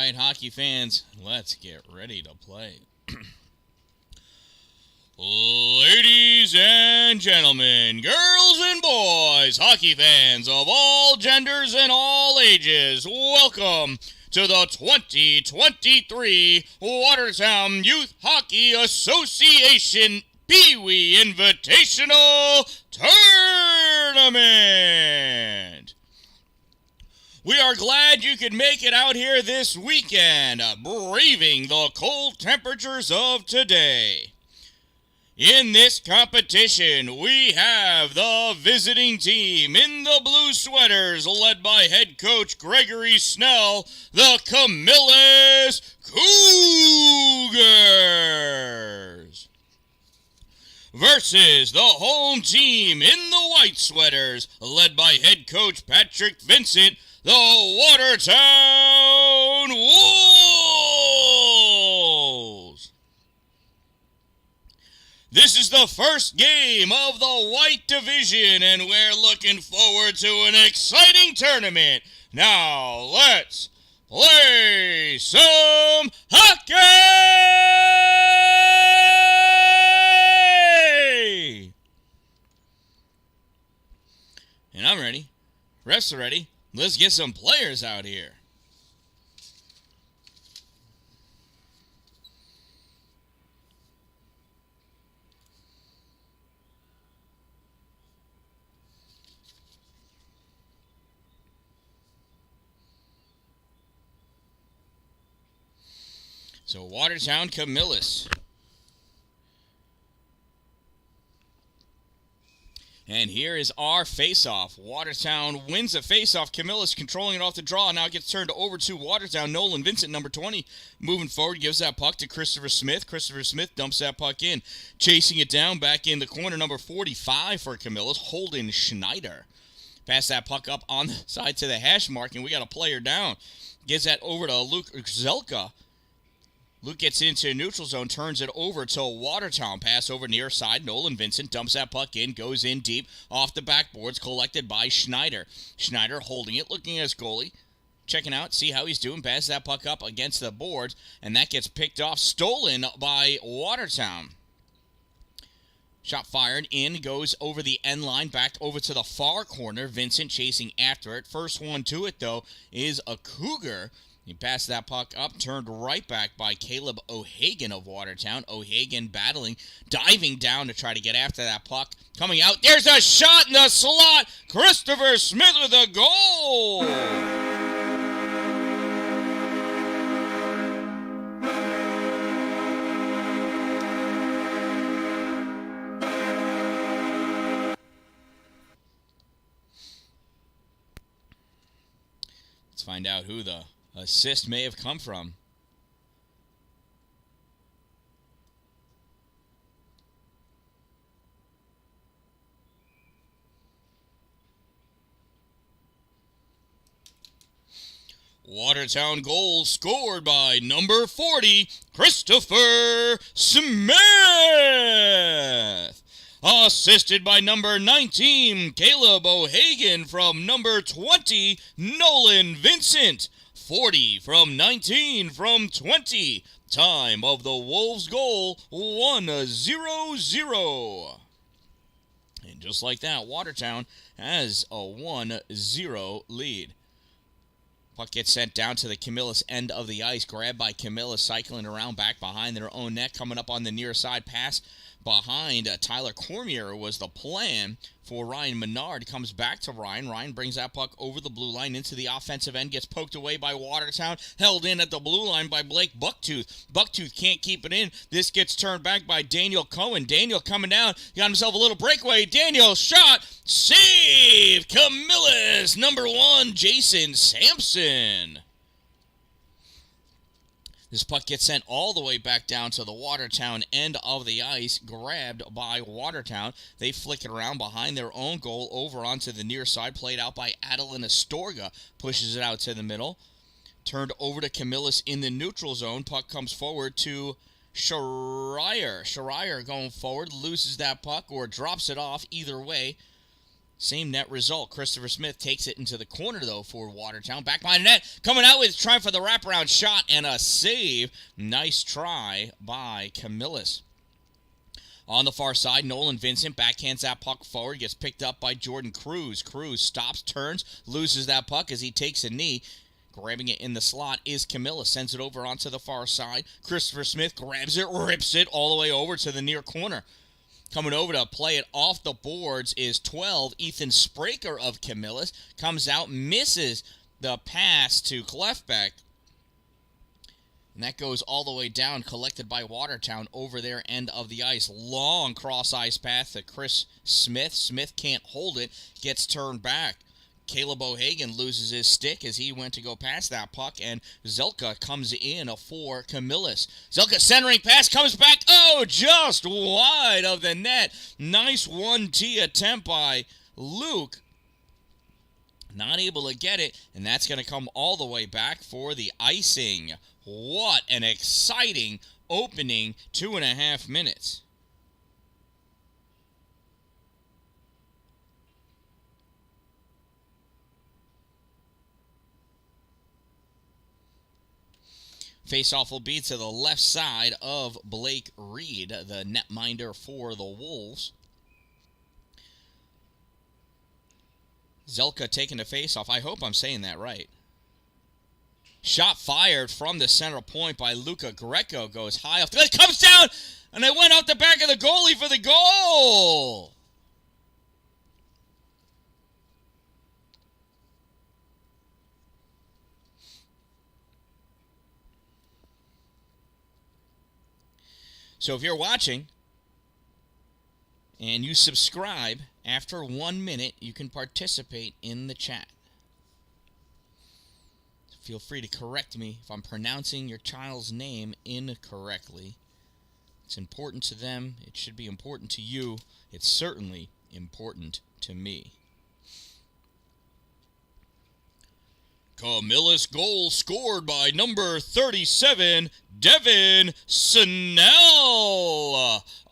right, hockey fans, let's get ready to play. Ladies and gentlemen, girls and boys, hockey fans of all genders and all ages, welcome to the 2023 Watertown Youth Hockey Association Pee Wee Invitational Tournament. We are glad you could make it out here this weekend, braving the cold temperatures of today. In this competition, we have the visiting team in the blue sweaters, led by head coach Gregory Snell, the Camillus Cougars, versus the home team in the white sweaters, led by head coach Patrick Vincent, the Watertown Wolves. This is the first game of the White Division, and we're looking forward to an exciting tournament. Now, let's play some hockey! And I'm ready. Refs are ready. Let's get some players out here. So Watertown, Camillus. And here is our face-off. Watertown wins a face-off. Camillus controlling it off the draw. Now it gets turned over to Watertown. Nolan Vincent, number 20, moving forward, gives that puck to Christopher Smith. Christopher Smith dumps that puck in. Chasing it down back in the corner, number 45 for Camillus, Holden Schneider. Pass that puck up on the side to the hash mark, and we got a player down. Gives that over to Luke Zelka. Luke gets into neutral zone, turns it over to Watertown. Pass over near side. Nolan Vincent dumps that puck in, goes in deep, off the backboards, collected by Schneider. Schneider holding it, looking at his goalie, checking out, see how he's doing. Pass that puck up against the boards, and that gets picked off, stolen by Watertown. Shot fired in, goes over the end line, back over to the far corner. Vincent chasing after it. First one to it, though, is a Cougar. He passed that puck up, turned right back by Caleb O'Hagan of Watertown. O'Hagan battling, diving down to try to get after that puck. Coming out, there's a shot in the slot! Christopher Smith with a goal! Let's find out who the assist may have come from. Watertown goal scored by number 40, Christopher Smith. Assisted by number 19, Caleb O'Hagan, from number 20, Nolan Vincent. 40 from 19 from 20. Time of the Wolves' goal, 1-0-0. And just like that, Watertown has a 1-0 lead. Puck gets sent down to the Camillus end of the ice. Grabbed by Camillus, cycling around back behind their own net. Coming up on the near side, pass behind Tyler Cormier was the plan for Ryan Menard. Comes back to Ryan. Ryan brings that puck over the blue line into the offensive end. Gets poked away by Watertown. Held in at the blue line by Blake Bucktooth. Bucktooth can't keep it in. This gets turned back by Daniel Cohen. Daniel coming down. Got himself a little breakaway. Daniel shot. Save. Camillus. Number 1, Jason Sampson. This puck gets sent all the way back down to the Watertown end of the ice, grabbed by Watertown. They flick it around behind their own goal over onto the near side, played out by Adeline Astorga, pushes it out to the middle. Turned over to Camillus in the neutral zone. Puck comes forward to Schreier. Schreier going forward, loses that puck or drops it off, either way. Same net result. Christopher Smith takes it into the corner, though, for Watertown. Back behind the net. Coming out with trying for the wraparound shot and a save. Nice try by Camillus. On the far side, Nolan Vincent backhands that puck forward. Gets picked up by Jordan Cruz. Cruz stops, turns, loses that puck as he takes a knee. Grabbing it in the slot is Camillus. Sends it over onto the far side. Christopher Smith grabs it, rips it all the way over to the near corner. Coming over to play it off the boards is 12. Ethan Spraker of Camillus comes out, misses the pass to Clefbeck. And that goes all the way down, collected by Watertown over their end of the ice. Long cross-ice path to Chris Smith. Smith can't hold it, gets turned back. Caleb O'Hagan loses his stick as he went to go past that puck, and Zelka comes in for Camillus. Zelka centering pass comes back. Oh, just wide of the net. Nice 1-T attempt by Luke. Not able to get it, and that's going to come all the way back for the icing. What an exciting opening 2.5 minutes. Face-off will be to the left side of Blake Reed, the netminder for the Wolves. Zelka taking the face-off. I hope I'm saying that right. Shot fired from the center point by Luca Greco. Goes high off. It comes down, and it went out the back of the goalie for the goal. So if you're watching and you subscribe, after 1 minute, you can participate in the chat. Feel free to correct me if I'm pronouncing your child's name incorrectly. It's important to them. It should be important to you. It's certainly important to me. Camillus goal scored by number 37, Devin Snell.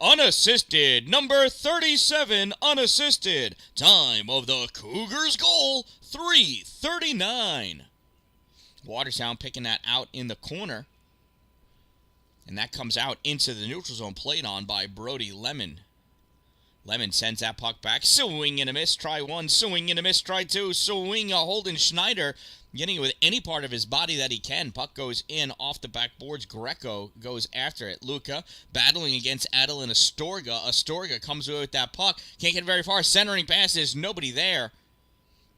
Unassisted. Number 37, unassisted. Time of the Cougars goal, 3:39. Watertown picking that out in the corner. And that comes out into the neutral zone, played on by Brody Lemon. Lemon sends that puck back. Swing and a miss. Try one. Swing and a miss. Try two. Swing a Holden Schneider. Getting it with any part of his body that he can. Puck goes in off the backboards. Greco goes after it. Luca battling against Adeline Astorga. Astorga comes away with that puck. Can't get very far. Centering pass. There's nobody there.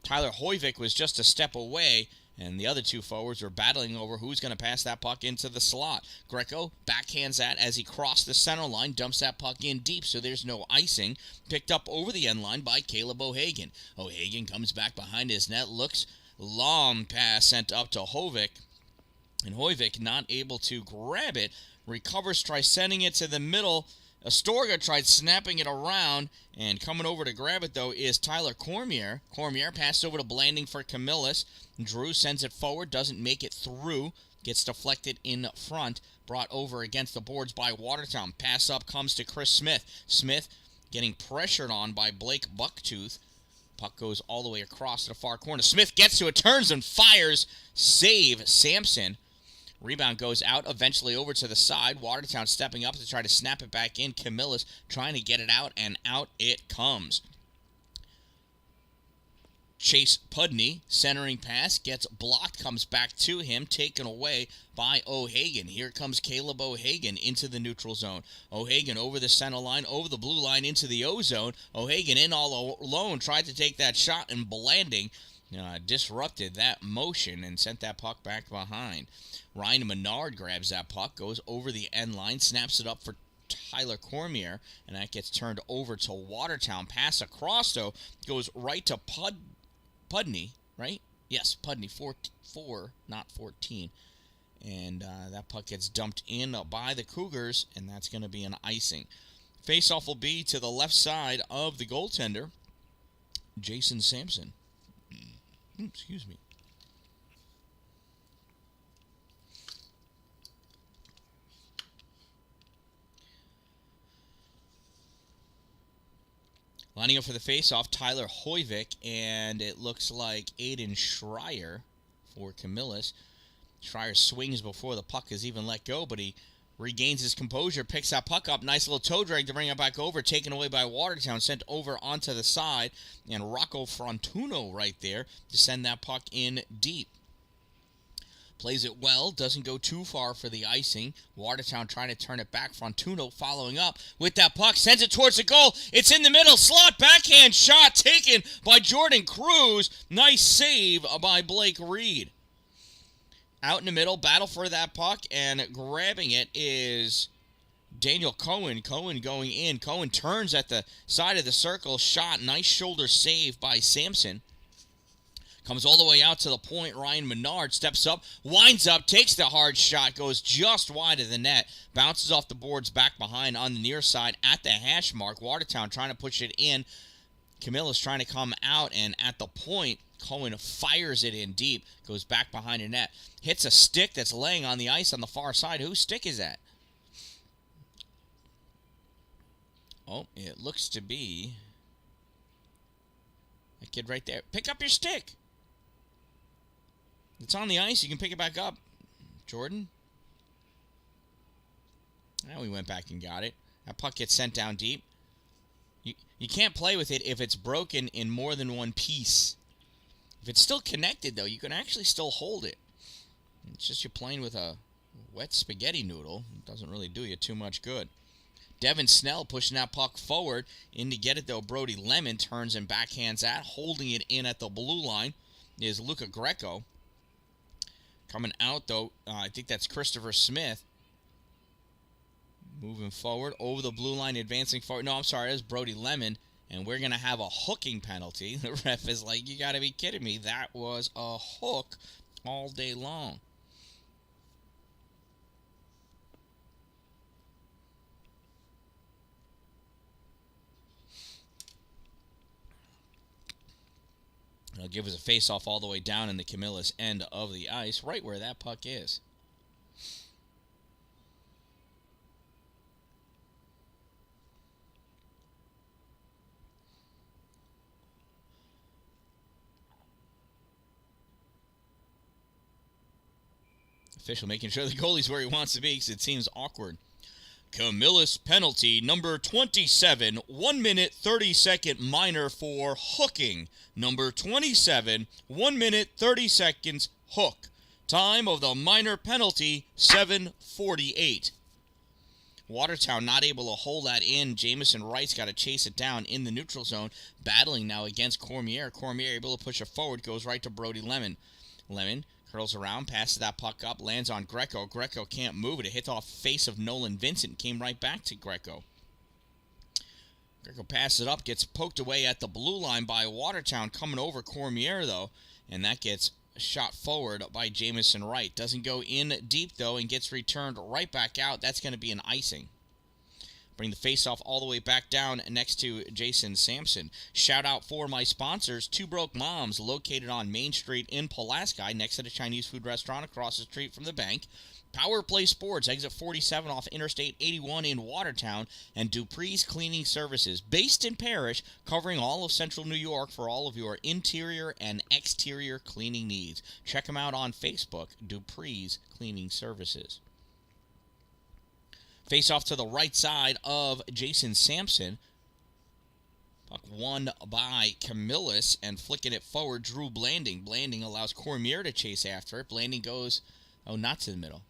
Tyler Hoyvik was just a step away. And the other two forwards were battling over who's going to pass that puck into the slot. Greco backhands that as he crossed the center line, dumps that puck in deep so there's no icing. Picked up over the end line by Caleb O'Hagan. O'Hagan comes back behind his net, looks, long pass sent up to Hoyvik. And Hoyvik not able to grab it. Recovers, tries sending it to the middle. Astorga tried snapping it around, and coming over to grab it, though, is Tyler Cormier. Cormier passed over to Blanding for Camillus. Drew sends it forward, doesn't make it through, gets deflected in front, brought over against the boards by Watertown. Pass up comes to Chris Smith. Smith getting pressured on by Blake Bucktooth. Puck goes all the way across to the far corner. Smith gets to it, turns and fires. Save Sampson. Rebound goes out, eventually over to the side. Watertown stepping up to try to snap it back in. Camillus trying to get it out, and out it comes. Chase Pudney, centering pass, gets blocked, comes back to him, taken away by O'Hagan. Here comes Caleb O'Hagan into the neutral zone. O'Hagan over the center line, over the blue line into the O-zone. O'Hagan in all alone, tried to take that shot, and Blanding disrupted that motion and sent that puck back behind. Ryan Menard grabs that puck, goes over the end line, snaps it up for Tyler Cormier, and that gets turned over to Watertown. Pass across, though, goes right to Pudney, right? Yes, Pudney, 4, not 14. And that puck gets dumped in by the Cougars, and that's going to be an icing. Face-off will be to the left side of the goaltender, Jason Sampson. Excuse me. Lining up for the faceoff, Tyler Hoyvik, and it looks like Aiden Schreier for Camillus. Schreier swings before the puck is even let go, but he regains his composure, picks that puck up. Nice little toe drag to bring it back over. Taken away by Watertown, sent over onto the side. And Rocco Frontuno right there to send that puck in deep. Plays it well, doesn't go too far for the icing. Watertown trying to turn it back. Frontuno following up with that puck, sends it towards the goal. It's in the middle, slot, backhand shot taken by Jordan Cruz. Nice save by Blake Reed. Out in the middle, battle for that puck, and grabbing it is Daniel Cohen. Cohen going in. Cohen turns at the side of the circle, shot, nice shoulder save by Sampson. Comes all the way out to the point. Ryan Menard steps up, winds up, takes the hard shot, goes just wide of the net, bounces off the boards back behind on the near side at the hash mark. Watertown trying to push it in. Camillus trying to come out, and at the point, Cohen fires it in deep, goes back behind the net, hits a stick that's laying on the ice on the far side. Whose stick is that? Oh, it looks to be that kid right there. Pick up your stick. It's on the ice. You can pick it back up. Jordan. Now we went back and got it. That puck gets sent down deep. You can't play with it if it's broken in more than one piece. If it's still connected, though, you can actually still hold it. It's just you're playing with a wet spaghetti noodle. It doesn't really do you too much good. Devin Snell pushing that puck forward. In to get it, though, Brody Lemon turns and backhands that. Holding it in at the blue line is Luca Greco. Coming out, though, I think that's Christopher Smith. Moving forward, over the blue line, advancing forward. No, I'm sorry, that's Brody Lemon. And we're going to have a hooking penalty. The ref is like, you got to be kidding me. That was a hook all day long. It'll give us a face-off all the way down in the Camillus end of the ice, right where that puck is. Official making sure the goalie's where he wants to be because it seems awkward. Camillus penalty number 27, 1 minute 30-second minor for hooking. Number 27, 1 minute 30 seconds hook. Time of the minor penalty, 7:48. Watertown not able to hold that in. Jamison Wright's got to chase it down in the neutral zone. Battling now against Cormier. Cormier able to push it forward, goes right to Brody Lemon. Lemon curls around, passes that puck up, lands on Greco. Greco can't move it. It hit off face of Nolan Vincent, came right back to Greco. Greco passes it up, gets poked away at the blue line by Watertown, coming over Cormier, though, and that gets shot forward by Jamison Wright. Doesn't go in deep, though, and gets returned right back out. That's going to be an icing. Bring the face-off all the way back down next to Jason Sampson. Shout out for my sponsors, Two Broke Moms, located on Main Street in Pulaski, next to the Chinese food restaurant across the street from the bank. Power Play Sports, exit 47 off Interstate 81 in Watertown. And Dupree's Cleaning Services, based in Parrish, covering all of central New York for all of your interior and exterior cleaning needs. Check them out on Facebook, Dupree's Cleaning Services. Face off to the right side of Jason Sampson. Puck won by Camillus, and flicking it forward, Drew Blanding. Blanding allows Cormier to chase after it. Blanding goes, not to the middle.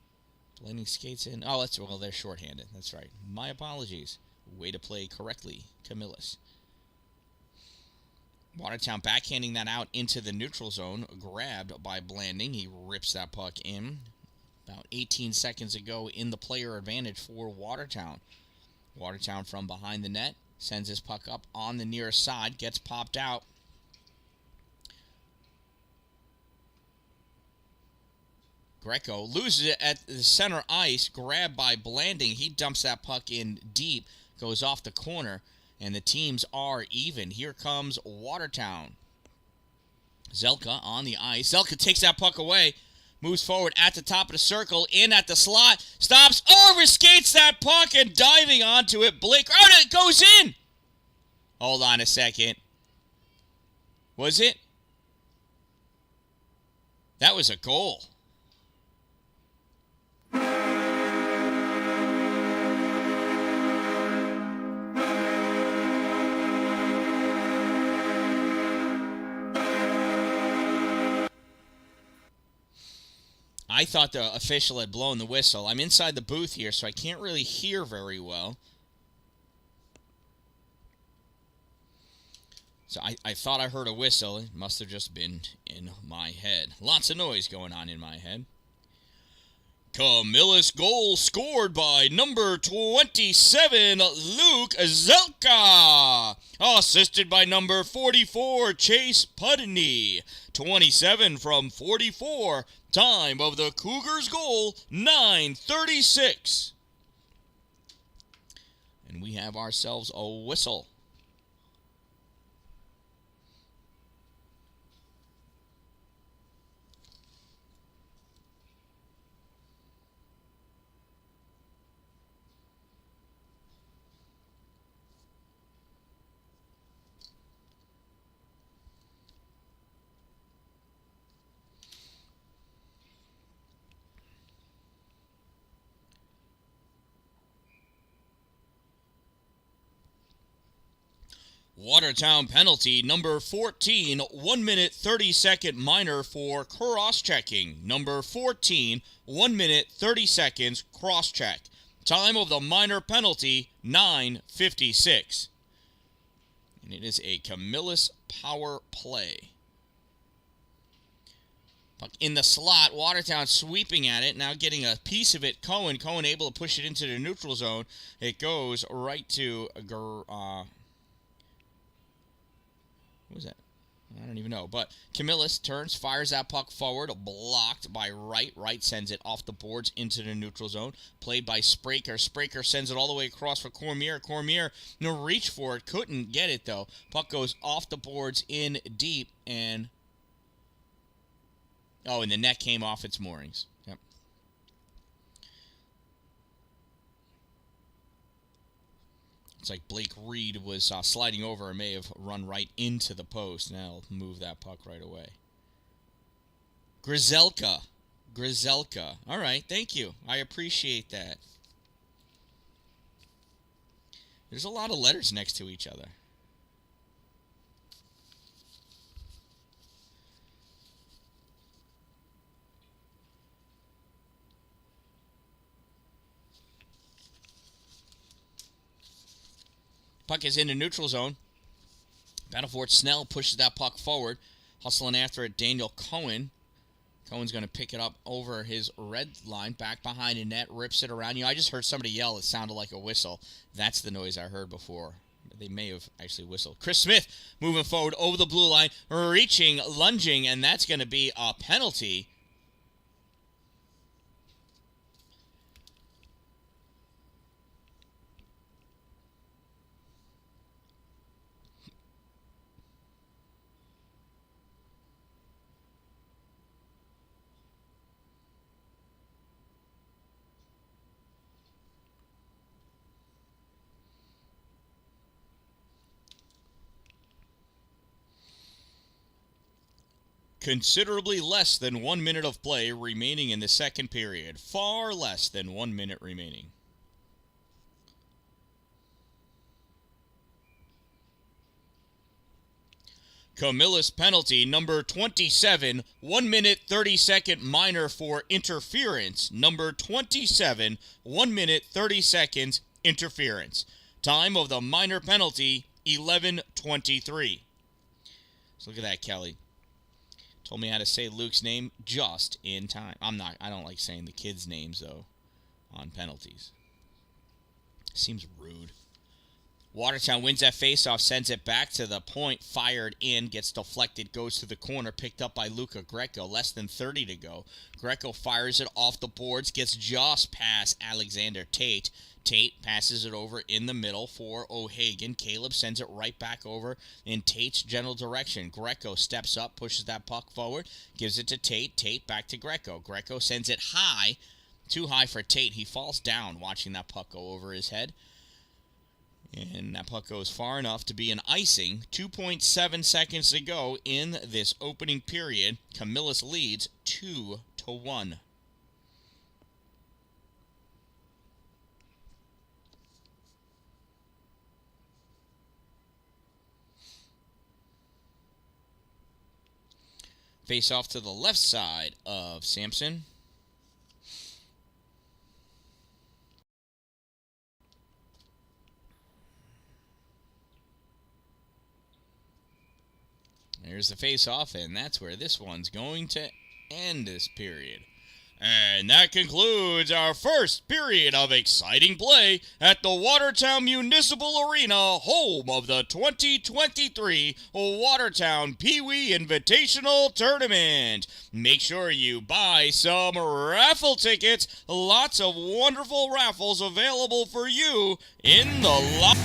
Blanding skates in. They're shorthanded. That's right. My apologies. Way to play correctly, Camillus. Watertown backhanding that out into the neutral zone. Grabbed by Blanding. He rips that puck in. About 18 seconds ago in the player advantage for Watertown. Watertown from behind the net. Sends his puck up on the near side. Gets popped out. Greco loses it at the center ice. Grabbed by Blanding. He dumps that puck in deep. Goes off the corner. And the teams are even. Here comes Watertown. Zelka on the ice. Zelka takes that puck away. Moves forward at the top of the circle, in at the slot, stops, overskates that puck, and diving onto it, Blake. Oh, it goes in! Hold on a second. Was it? That was a goal. I thought the official had blown the whistle. I'm inside the booth here, so I can't really hear very well. So I thought I heard a whistle. It must have just been in my head. Lots of noise going on in my head. Camillus goal scored by number 27, Luke Zelka. Assisted by number 44, Chase Pudney. 27 from 44. Time of the Cougars goal, 9:36. And we have ourselves a whistle. Watertown penalty, number 14, 1 minute 30-second minor for cross-checking. Number 14, 1 minute 30 seconds cross-check. Time of the minor penalty, 9:56. And it is a Camillus power play. In the slot, Watertown sweeping at it, now getting a piece of it. Cohen able to push it into the neutral zone. It goes right to what was that? I don't even know. But Camillus turns, fires that puck forward, blocked by Wright. Wright sends it off the boards into the neutral zone. Played by Spraker. Spraker sends it all the way across for Cormier. Cormier, no reach for it. Couldn't get it, though. Puck goes off the boards in deep, and... oh, and the net came off its moorings. Yep. It's like Blake Reed was sliding over and may have run right into the post. Now I'll move that puck right away. Grizelka. All right, thank you. I appreciate that. There's a lot of letters next to each other. Puck is in the neutral zone. Battlefort Snell pushes that puck forward. Hustling after it, Daniel Cohen. Cohen's going to pick it up over his red line. Back behind the net, rips it around. I just heard somebody yell. It sounded like a whistle. That's the noise I heard before. They may have actually whistled. Chris Smith moving forward over the blue line. Reaching, lunging, and that's going to be a penalty. Considerably less than 1 minute of play remaining in the second period. Far less than 1 minute remaining. Camillus penalty, number 27, 1 minute 30-second minor for interference. Number 27, 1 minute 30 seconds interference. Time of the minor penalty, 11:23. So look at that, Kelly. Told me how to say Luke's name just in time. I don't like saying the kids' names, though, on penalties. Seems rude. Watertown wins that faceoff, sends it back to the point, fired in, gets deflected, goes to the corner, picked up by Luca Greco, less than 30 to go. Greco fires it off the boards, gets just past Alexander Tate. Tate passes it over in the middle for O'Hagan. Caleb sends it right back over in Tate's general direction. Greco steps up, pushes that puck forward, gives it to Tate. Tate back to Greco. Greco sends it high, too high for Tate. He falls down watching that puck go over his head. And that puck goes far enough to be an icing. 2.7 seconds to go in this opening period. Camillus leads 2-1. Face off to the left side of Sampson. There's the face-off, and that's where this one's going to end this period. And that concludes our first period of exciting play at the Watertown Municipal Arena, home of the 2023 Watertown Pee-wee Invitational Tournament. Make sure you buy some raffle tickets. Lots of wonderful raffles available for you in the lot.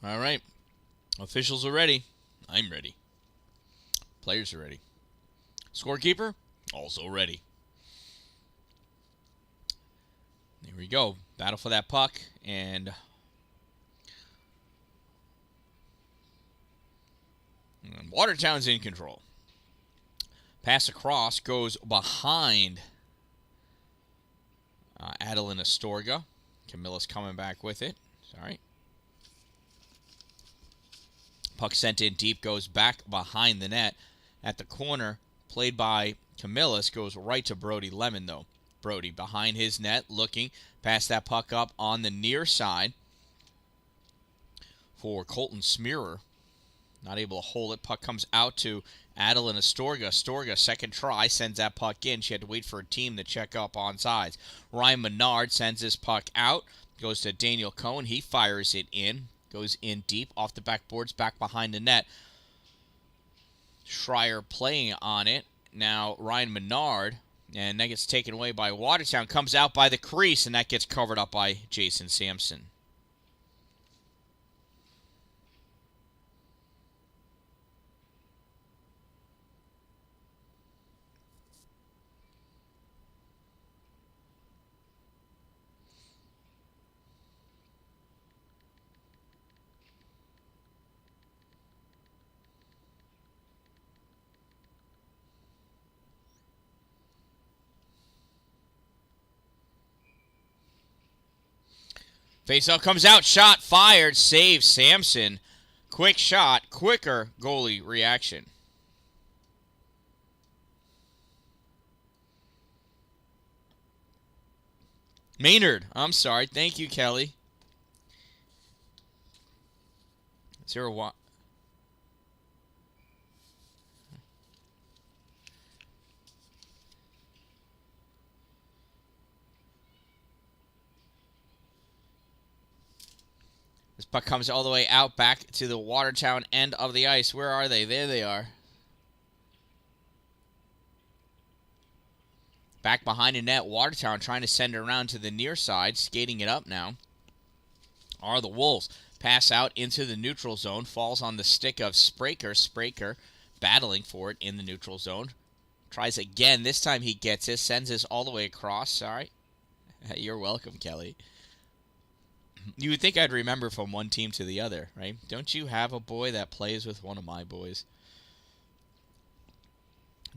All right. Officials are ready. I'm ready. Players are ready. Scorekeeper, also ready. There we go. Battle for that puck. And Watertown's in control. Pass across goes behind Dan-Dalin Astorga. Camillus coming back with it. Sorry. Puck sent in deep, goes back behind the net. At the corner, played by Camillus, goes right to Brody Lemon, though. Brody behind his net, looking, pass that puck up on the near side for Colton Smearer. Not able to hold it. Puck comes out to Dan-Dalin Astorga. Astorga, second try, sends that puck in. She had to wait for a team to check up on sides. Ryan Menard sends this puck out. Goes to Daniel Cohen. He fires it in. Goes in deep, off the backboards, back behind the net. Schreier playing on it. Now Ryan Menard, and that gets taken away by Watertown. Comes out by the crease, and that gets covered up by Jason Sampson. Faceoff comes out, shot fired, save Sampson. Quick shot, quicker goalie reaction. Maynard, I'm sorry. Thank you, Kelly. 0-1. This puck comes all the way out back to the Watertown end of the ice. Where are they? There they are. Back behind the net, Watertown trying to send it around to the near side. Skating it up now are the Wolves. Pass out into the neutral zone. Falls on the stick of Spraker. Spraker battling for it in the neutral zone. Tries again. This time he gets it. Sends this all the way across. Sorry. You're welcome, Kelly. You would think I'd remember from one team to the other, right? Don't you have a boy that plays with one of my boys?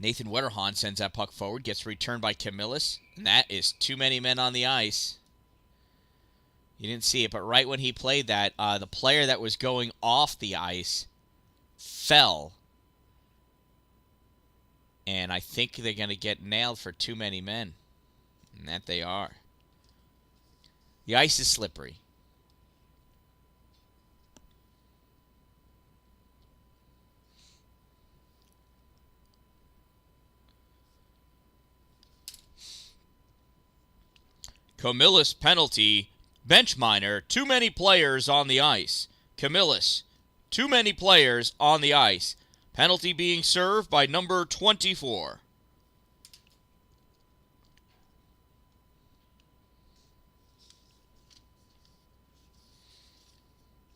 Nathan Wetterhahn sends that puck forward. Gets returned by Camillus. And that is too many men on the ice. You didn't see it, but right when he played that, the player that was going off the ice fell. And I think they're going to get nailed for too many men. And that they are. The ice is slippery. Camillus penalty. Bench minor. Too many players on the ice. Camillus. Too many players on the ice. Penalty being served by number 24.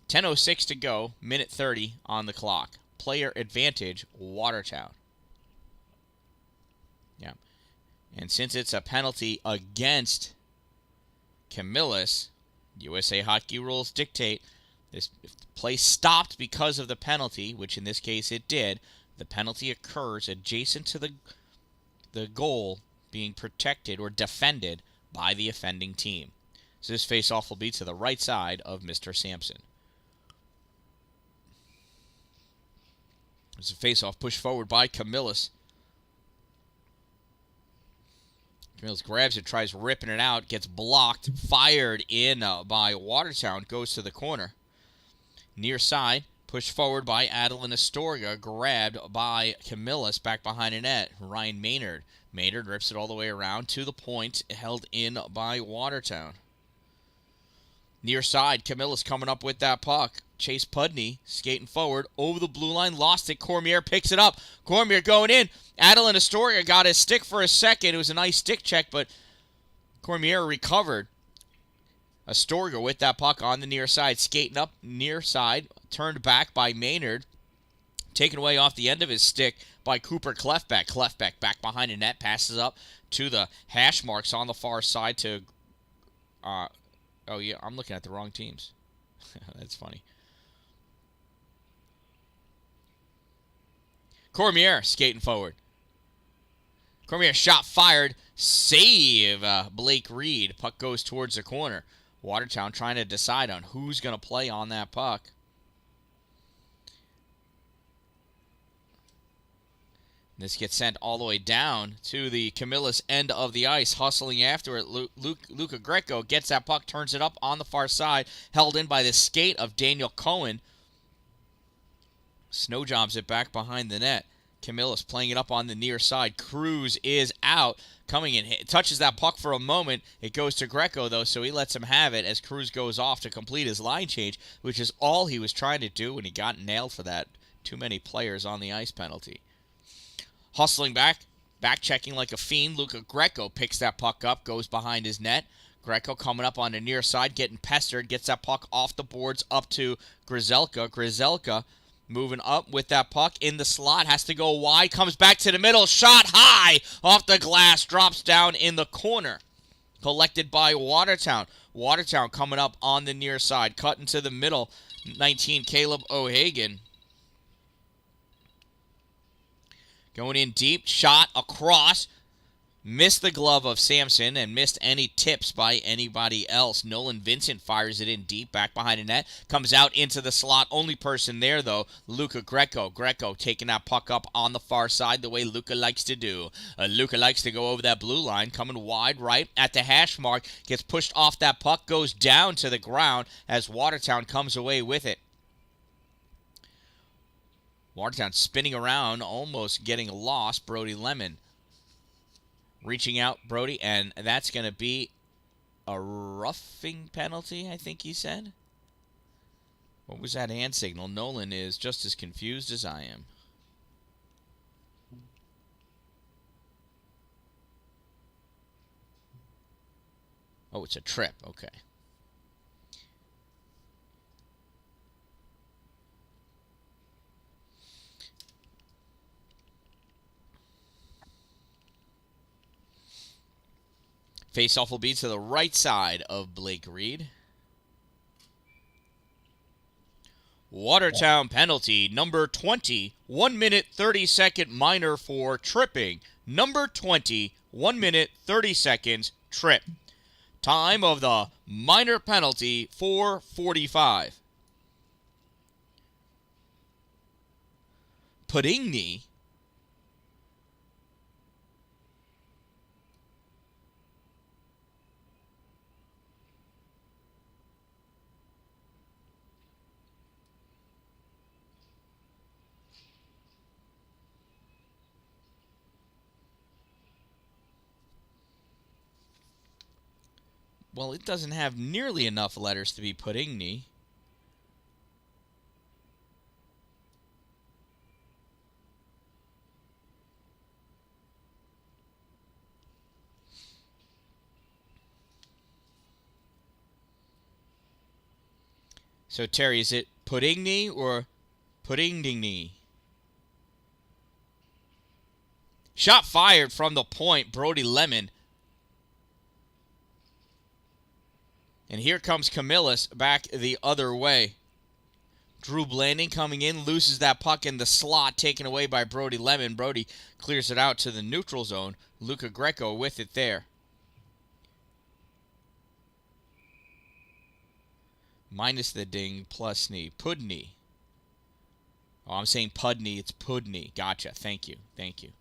.10:06 to go. Minute 30 on the clock. Player advantage, Watertown. Yeah. And since it's a penalty against Camillus, USA hockey rules dictate this: if the play stopped because of the penalty, which in this case it did, the penalty occurs adjacent to the goal being protected or defended by the offending team. So this face-off will be to the right side of Mr. Sampson. There's a face-off pushed forward by Camillus. Camillus grabs it, tries ripping it out, gets blocked, fired in by Watertown, goes to the corner. Near side, pushed forward by Dan-Dalin Astorga, grabbed by Camillus back behind the net. Ryan Maynard. Maynard rips it all the way around to the point, held in by Watertown. Near side, Camillus coming up with that puck. Chase Pudney skating forward over the blue line, lost it. Cormier picks it up. Cormier going in. Dan-Dalin Astorga got his stick for a second. It was a nice stick check, but Cormier recovered. Astorga with that puck on the near side, skating up near side, turned back by Maynard, taken away off the end of his stick by Cooper Clefback. Clefback back behind the net, passes up to the hash marks on the far side to, oh yeah, I'm looking at the wrong teams. That's funny. Cormier skating forward. Cormier shot fired. Save Blake Reed. Puck goes towards the corner. Watertown trying to decide on who's going to play on that puck. This gets sent all the way down to the Camillus end of the ice. Hustling after it. Luca Greco gets that puck, turns it up on the far side. Held in by the skate of Daniel Cohen. Snow jobs it back behind the net. Camillus playing it up on the near side. Cruz is out. Coming in. Touches that puck for a moment. It goes to Greco, though, so he lets him have it as Cruz goes off to complete his line change, which is all he was trying to do when he got nailed for that. Too many players on the ice penalty. Hustling back. Back checking like a fiend. Luca Greco picks that puck up. Goes behind his net. Greco coming up on the near side. Getting pestered. Gets that puck off the boards up to Grzelka. Grzelka moving up with that puck in the slot. Has to go wide. Comes back to the middle. Shot high off the glass. Drops down in the corner. Collected by Watertown. Watertown coming up on the near side. Cut into the middle. 19, Caleb O'Hagan. Going in deep. Shot across. Missed the glove of Sampson and missed any tips by anybody else. Nolan Vincent fires it in deep, back behind the net. Comes out into the slot. Only person there, though, Luca Greco. Greco taking that puck up on the far side the way Luca likes to do. Luca likes to go over that blue line. Coming wide right at the hash mark. Gets pushed off that puck. Goes down to the ground as Watertown comes away with it. Watertown spinning around, almost getting lost. Brody Lemon reaching out, Brody, and that's going to be a roughing penalty, I think he said. What was that hand signal? Nolan is just as confused as I am. Oh, it's a trip. Okay. Face-off will be to the right side of Blake Reed. Watertown penalty, number 20, 1 minute 30 second minor for tripping. Number 20, 1 minute 30 seconds trip. Time of the minor penalty, 4:45. Puddingney. Well, it doesn't have nearly enough letters to be Puddingney. So, Terry, is it Puddingney or Puddingney? Shot fired from the point, Brody Lemon. And here comes Camillus back the other way. Drew Blanding coming in, loses that puck in the slot, taken away by Brody Lemon. Brody clears it out to the neutral zone. Luca Greco with it there. Minus the ding, plus knee. Pudney. Oh, I'm saying Pudney. It's Pudney. Gotcha. Thank you. Thank you.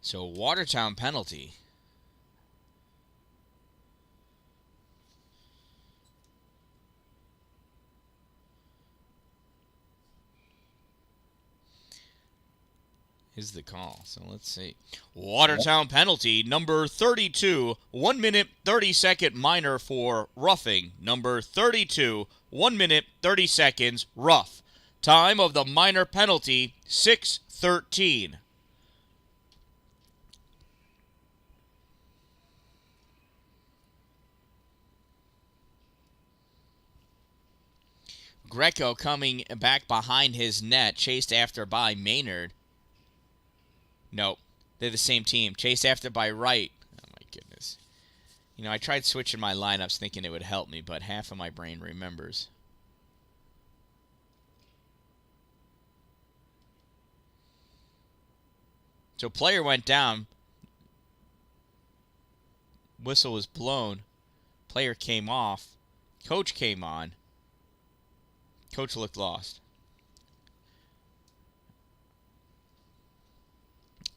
So, Watertown penalty. Is the call. So, let's see. Watertown penalty, number 32, 1 minute 30 second minor for roughing. Number 32, 1 minute 30 seconds rough. Time of the minor penalty, 6:13. Greco coming back behind his net, chased after by Maynard. Nope, they're the same team. Chased after by Wright. Oh, my goodness. You know, I tried switching my lineups thinking it would help me, but half of my brain remembers. So player went down. Whistle was blown. Player came off. Coach came on. Coach looked lost.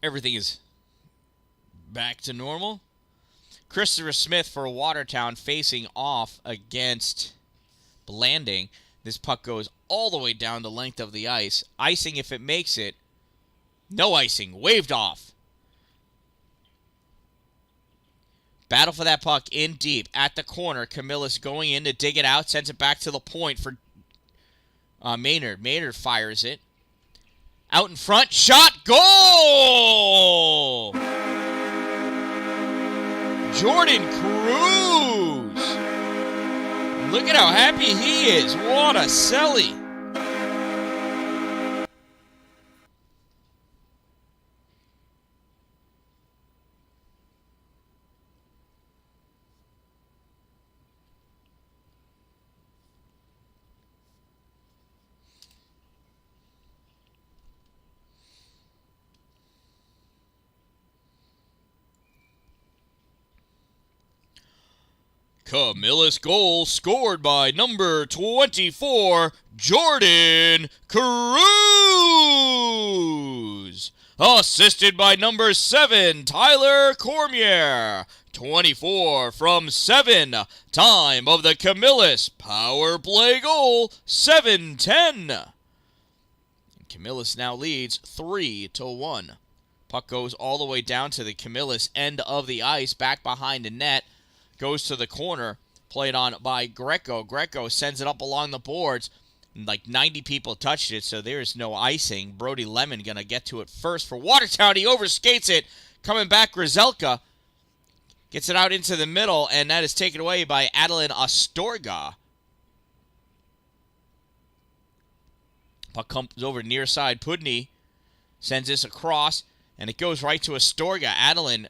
Everything is back to normal. Christopher Smith for Watertown facing off against Blanding. This puck goes all the way down the length of the ice. Icing if it makes it. No icing. Waved off. Battle for that puck in deep at the corner. Camillus going in to dig it out. Sends it back to the point for Maynard. Maynard fires it. Out in front. Shot. Goal! Jordan Cruz. Look at how happy he is. What a celly. Camillus goal scored by number 24, Jordan Cruz. Assisted by number 7, Tyler Cormier. 24 from 7. Time of the Camillus power play goal, 7:10. Camillus now leads 3-1. Puck goes all the way down to the Camillus end of the ice, back behind the net. Goes to the corner, played on by Greco. Greco sends it up along the boards. Like 90 people touched it, so there's no icing. Brody Lemon going to get to it first for Watertown. He overskates it. Coming back, Grzelka Gets it out into the middle, and that is taken away by Dan-Dalin Astorga. Puck comes over near side. Pudny sends this across, and it goes right to Astorga. Dan-Dalin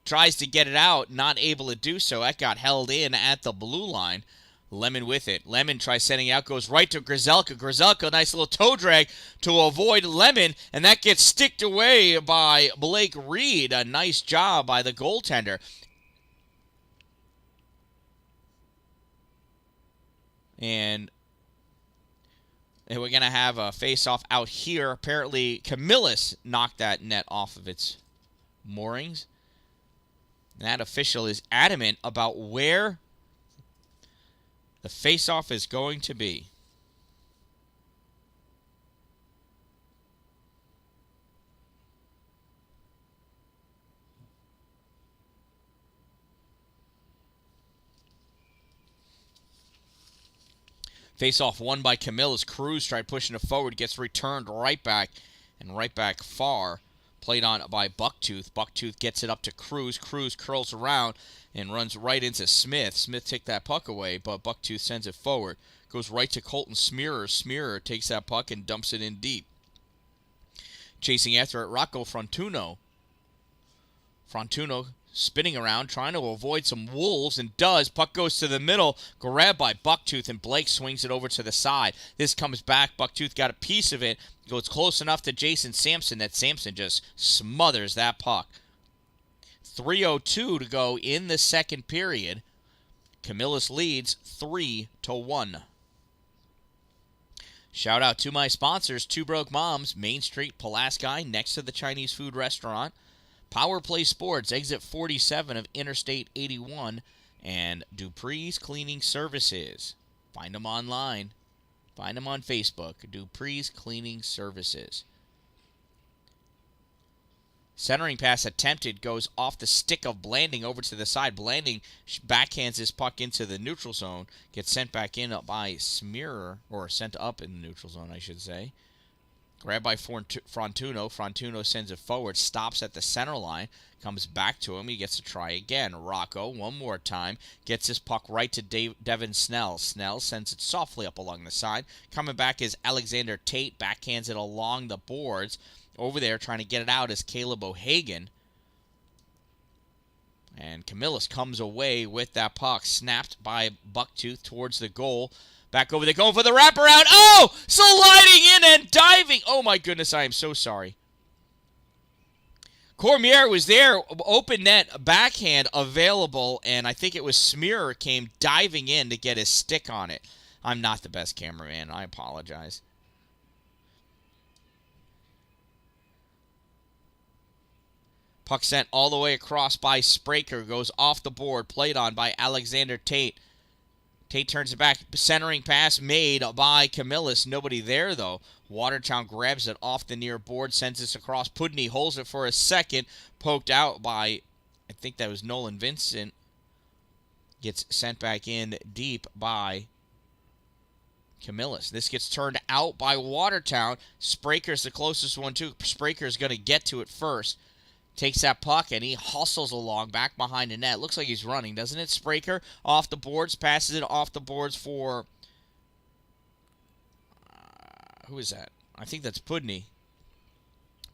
tries to get it out, not able to do so. That got held in at the blue line. Lemon with it. Lemon tries sending it out, goes right to Grzelcyk. Grzelcyk, nice little toe drag to avoid Lemon, and that gets sticked away by Blake Reed. A nice job by the goaltender. And we're going to have a face-off out here. Apparently, Camillus knocked that net off of its moorings. And that official is adamant about where the face-off is going to be. Face-off won by Camillus. Cruz tried pushing it forward, gets returned right back, and right back far. Played on by Bucktooth. Bucktooth gets it up to Cruz. Cruz curls around and runs right into Smith. Smith took that puck away, but Bucktooth sends it forward. Goes right to Colton Smearer. Smearer takes that puck and dumps it in deep. Chasing after it, Rocco Frontuno. Frontuno spinning around, trying to avoid some wolves, and does. Puck goes to the middle, grabbed by Bucktooth, and Blake swings it over to the side. This comes back. Bucktooth got a piece of it. Goes close enough to Jason Sampson that Sampson just smothers that puck. 3:02 to go in the second period. Camillus leads 3-1. Shout out to my sponsors, Two Broke Moms, Main Street, Pulaski, next to the Chinese food restaurant. Power Play Sports, exit 47 of Interstate 81, and Dupree's Cleaning Services. Find them online. Find them on Facebook, Dupree's Cleaning Services. Centering pass attempted, goes off the stick of Blanding over to the side. Blanding backhands his puck into the neutral zone, gets sent back in by Smearer, or sent up in the neutral zone, I should say. Grabbed by Frontuno. Frontuno sends it forward, stops at the center line, comes back to him. He gets to try again. Rocco, one more time, gets his puck right to Devin Snell. Snell sends it softly up along the side. Coming back is Alexander Tate, backhands it along the boards. Over there trying to get it out is Caleb O'Hagan. And Camillus comes away with that puck, snapped by Bucktooth towards the goal. Back over there, going for the wraparound. Oh! Sliding in and diving. Oh, my goodness, I am so sorry. Cormier was there, open net, backhand available, and I think it was Smearer came diving in to get his stick on it. I'm not the best cameraman. I apologize. Puck sent all the way across by Spraker. Goes off the board. Played on by Alexander Tate. Tate turns it back. Centering pass made by Camillus. Nobody there, though. Watertown grabs it off the near board. Sends this across. Pudny holds it for a second. Poked out by, I think that was Nolan Vincent. Gets sent back in deep by Camillus. This gets turned out by Watertown. Spraker's the closest one, too. Spraker's going to get to it first. Takes that puck, and he hustles along back behind the net. Looks like he's running, doesn't it? Spraker off the boards, passes it off the boards for... who is that? I think that's Pudny.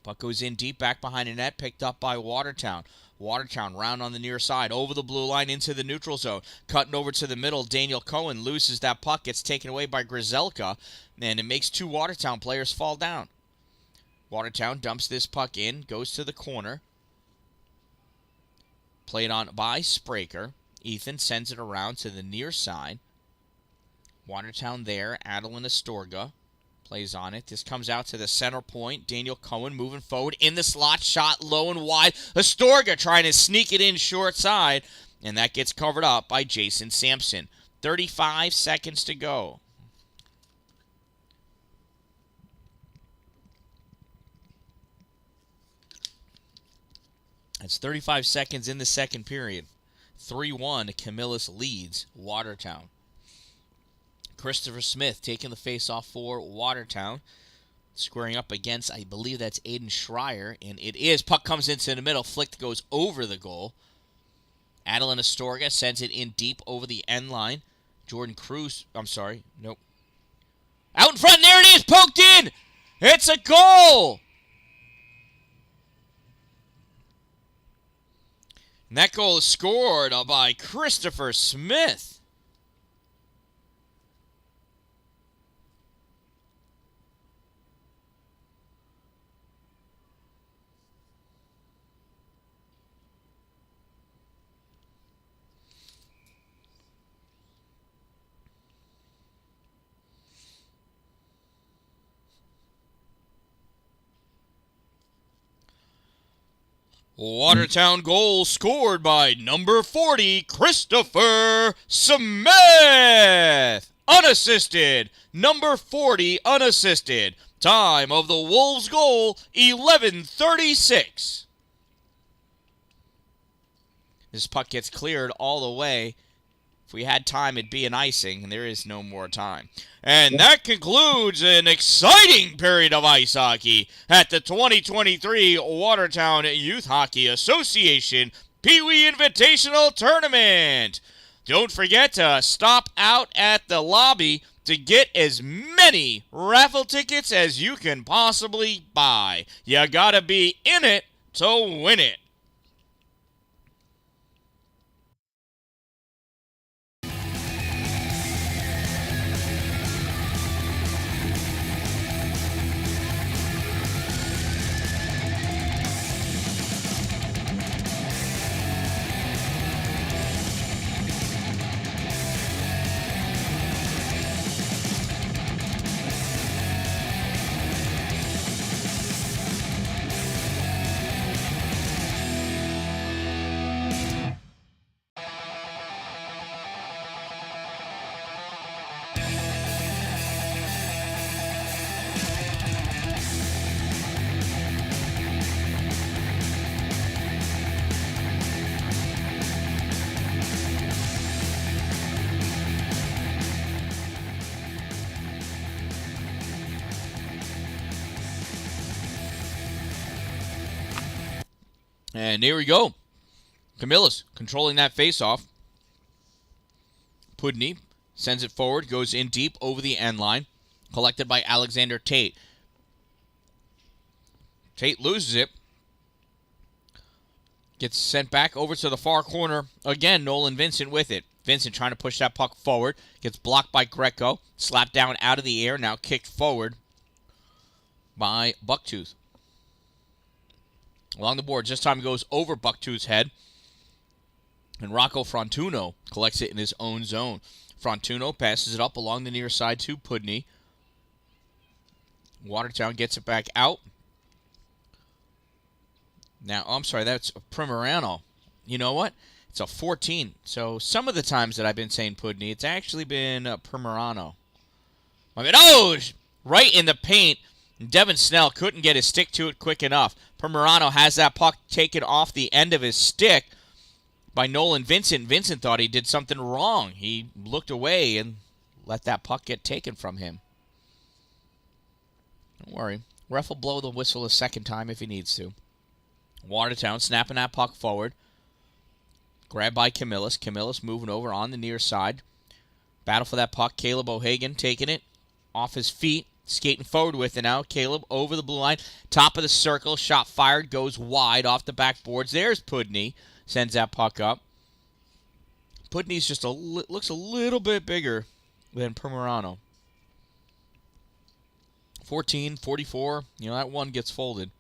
Puck goes in deep back behind the net, picked up by Watertown. Watertown round on the near side, over the blue line into the neutral zone. Cutting over to the middle, Daniel Cohen loses that puck, gets taken away by Grzelcyk, and it makes two Watertown players fall down. Watertown dumps this puck in, goes to the corner. Played on by Spraker. Ethan sends it around to the near side. Watertown there. Dan-Dalin Astorga plays on it. This comes out to the center point. Daniel Cohen moving forward in the slot. Shot low and wide. Astorga trying to sneak it in short side. And that gets covered up by Jason Sampson. 35 seconds to go. It's 35 seconds in the second period. 3-1, Camillus leads Watertown. Christopher Smith taking the face-off for Watertown. Squaring up against, I believe that's Aiden Schreier. And it is. Puck comes into the middle. Flicked goes over the goal. Adeline Astorga sends it in deep over the end line. Jordan Cruz, I'm sorry, nope. Out in front, there it is, poked in! It's a goal! And that goal is scored by Christopher Smith. Watertown goal scored by number 40, Christopher Smith. Unassisted. Number 40 unassisted. Time of the Wolves' goal, 11:36. This puck gets cleared all the way. If we had time, it'd be an icing, and there is no more time. And that concludes an exciting period of ice hockey at the 2023 Watertown Youth Hockey Association Pee Wee Invitational Tournament. Don't forget to stop out at the lobby to get as many raffle tickets as you can possibly buy. You gotta be in it to win it. And here we go. Camillus controlling that faceoff. Pudney sends it forward, goes in deep over the end line. Collected by Alexander Tate. Tate loses it. Gets sent back over to the far corner. Again, Nolan Vincent with it. Vincent trying to push that puck forward. Gets blocked by Greco. Slapped down out of the air. Now kicked forward by Bucktooth. Along the boards, this time goes over Bucktooth's head. And Rocco Frontuno collects it in his own zone. Frontuno passes it up along the near side to Pudney. Watertown gets it back out. Now, I'm sorry, that's Primerano. You know what? It's a 14. So some of the times that I've been saying Pudney, it's actually been Primerano. I mean, oh, right in the paint. Devin Snell couldn't get his stick to it quick enough. Primerano has that puck taken off the end of his stick by Nolan Vincent. Vincent thought he did something wrong. He looked away and let that puck get taken from him. Don't worry. Ref will blow the whistle a second time if he needs to. Watertown snapping that puck forward. Grabbed by Camillus. Camillus moving over on the near side. Battle for that puck. Caleb O'Hagan taking it off his feet. Skating forward with it now. Caleb over the blue line. Top of the circle. Shot fired. Goes wide off the backboards. There's Pudney. Sends that puck up. Pudney's just looks a little bit bigger than Primerano. 14, 44. You know, that one gets folded.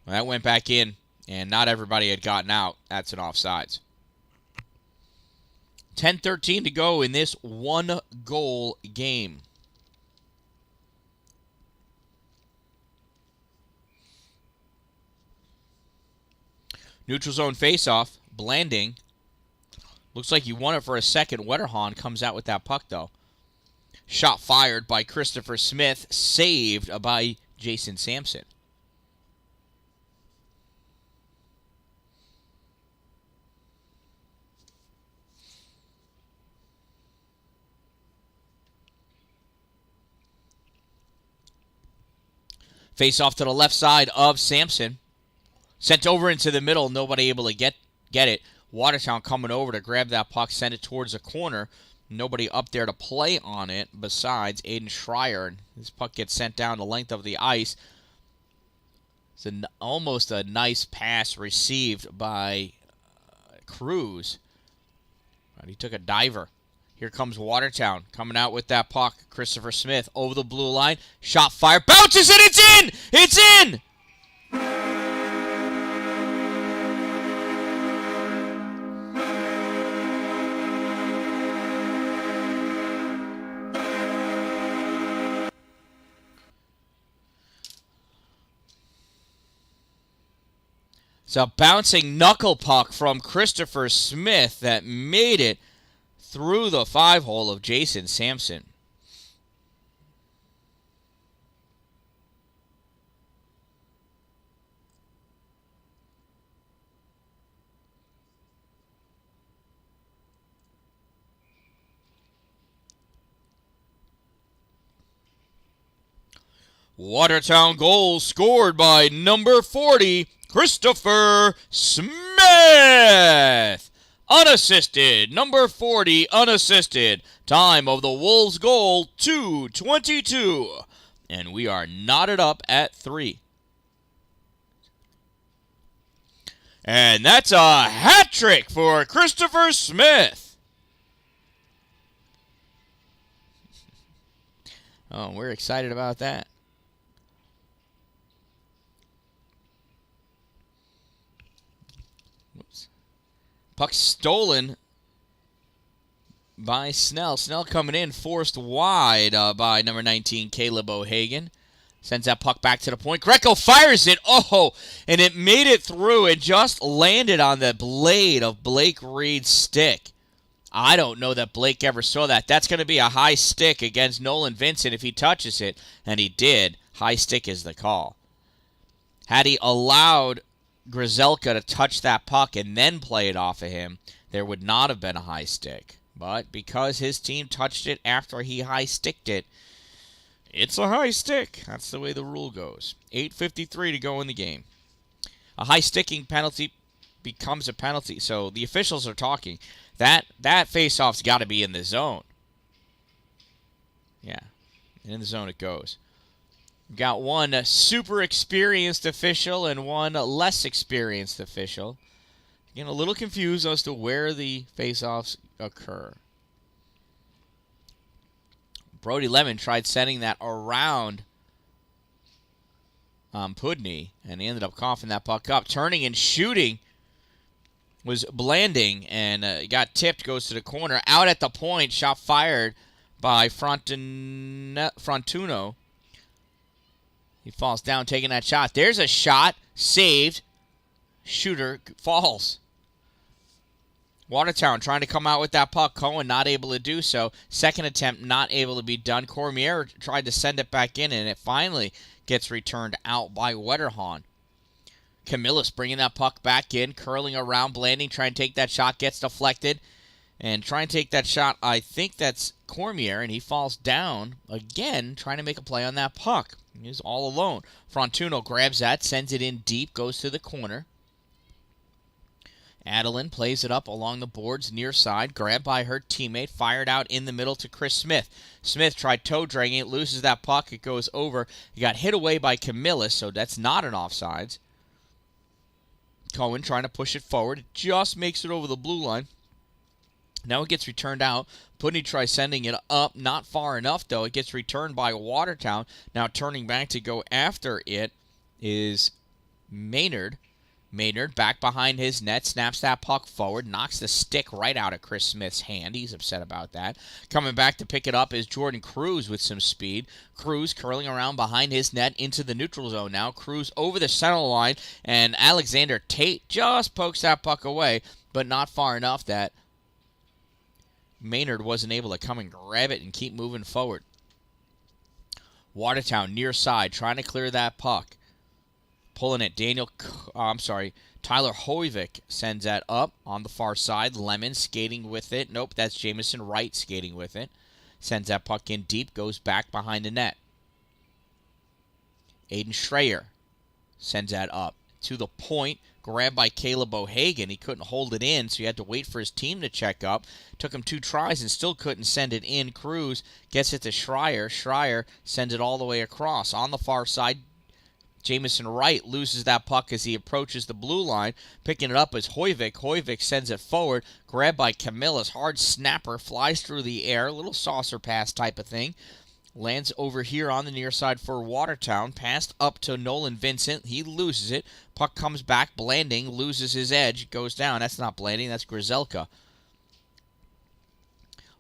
Well, that went back in, and not everybody had gotten out. That's an offsides. 10:13 to go in this one-goal game. Neutral zone faceoff. Blanding. Looks like he won it for a second. Wetterhahn comes out with that puck, though. Shot fired by Christopher Smith. Saved by Jason Sampson. Face off to the left side of Sampson. Sent over into the middle, nobody able to get it. Watertown coming over to grab that puck, send it towards the corner. Nobody up there to play on it besides Aiden Schreier. This puck gets sent down the length of the ice. It's almost a nice pass received by Cruz. But he took a diver. Here comes Watertown coming out with that puck. Christopher Smith over the blue line. Shot fired. Bounces and it's in! It's in! It's a bouncing knuckle puck from Christopher Smith that made it through the 5-hole of Jason Sampson. Watertown goal scored by number 40, Christopher Smith. Unassisted. Number 40, unassisted. Time of the Wolves' goal, 2:22. And we are knotted up at 3. And that's a hat trick for Christopher Smith. Oh, we're excited about that. Puck stolen by Snell. Snell coming in, forced wide by number 19, Caleb O'Hagan. Sends that puck back to the point. Greco fires it. Oh, and it made it through. It just landed on the blade of Blake Reed's stick. I don't know that Blake ever saw that. That's going to be a high stick against Nolan Vincent if he touches it, and he did. High stick is the call. Had he allowed Grzelka to touch that puck and then play it off of him, there would not have been a high stick. But because his team touched it after he high sticked it, it's a high stick. That's the way the rule goes. 8:53 to go in the game. A high sticking penalty becomes a penalty. So the officials are talking. That face-off's got to be in the zone. Yeah, in the zone it goes. We've got one super experienced official and one less experienced official. Getting a little confused as to where the face-offs occur. Brody Lemon tried sending that around Pudney, and he ended up coughing that puck up. Turning and shooting was Blanding, and got tipped, goes to the corner. Out at the point, shot fired by Frontuno. He falls down, taking that shot. There's a shot, saved. Shooter falls. Watertown trying to come out with that puck. Cohen not able to do so. Second attempt not able to be done. Cormier tried to send it back in, and it finally gets returned out by Wetterhahn. Camillus bringing that puck back in, curling around. Blanding trying to take that shot, gets deflected. And trying to take that shot, I think that's Cormier, and he falls down again, trying to make a play on that puck. He's all alone. Frontuno grabs that, sends it in deep, goes to the corner. Dan-Dalin plays it up along the boards near side, grabbed by her teammate, fired out in the middle to Chris Smith. Smith tried toe dragging it, loses that puck, it goes over. He got hit away by Camillus, so that's not an offsides. Cohen trying to push it forward, it just makes it over the blue line. Now it gets returned out. Pudney tries sending it up. Not far enough, though. It gets returned by Watertown. Now turning back to go after it is Maynard. Maynard back behind his net. Snaps that puck forward. Knocks the stick right out of Chris Smith's hand. He's upset about that. Coming back to pick it up is Jordan Cruz with some speed. Cruz curling around behind his net into the neutral zone now. Cruz over the center line. And Alexander Tate just pokes that puck away, but not far enough that Maynard wasn't able to come and grab it and keep moving forward. Watertown near side, trying to clear that puck. Pulling it, Tyler Hoivick sends that up on the far side. Lemon skating with it. Nope, that's Jamison Wright skating with it. Sends that puck in deep, goes back behind the net. Aiden Schreier sends that up. to the point. Grabbed by Caleb O'Hagan. He couldn't hold it in, so he had to wait for his team to check up. Took him 2 tries and still couldn't send it in. Cruz gets it to Schreier. Schreier sends it all the way across. On the far side, Jamison Wright loses that puck as he approaches the blue line. Picking it up is Hoivik. Hoivik sends it forward. Grabbed by Camillus. Hard snapper. Flies through the air. A little saucer pass type of thing. Lands over here on the near side for Watertown. Passed up to Nolan Vincent. He loses it. Puck comes back. Blanding loses his edge. Goes down. That's not Blanding. That's Grzelka.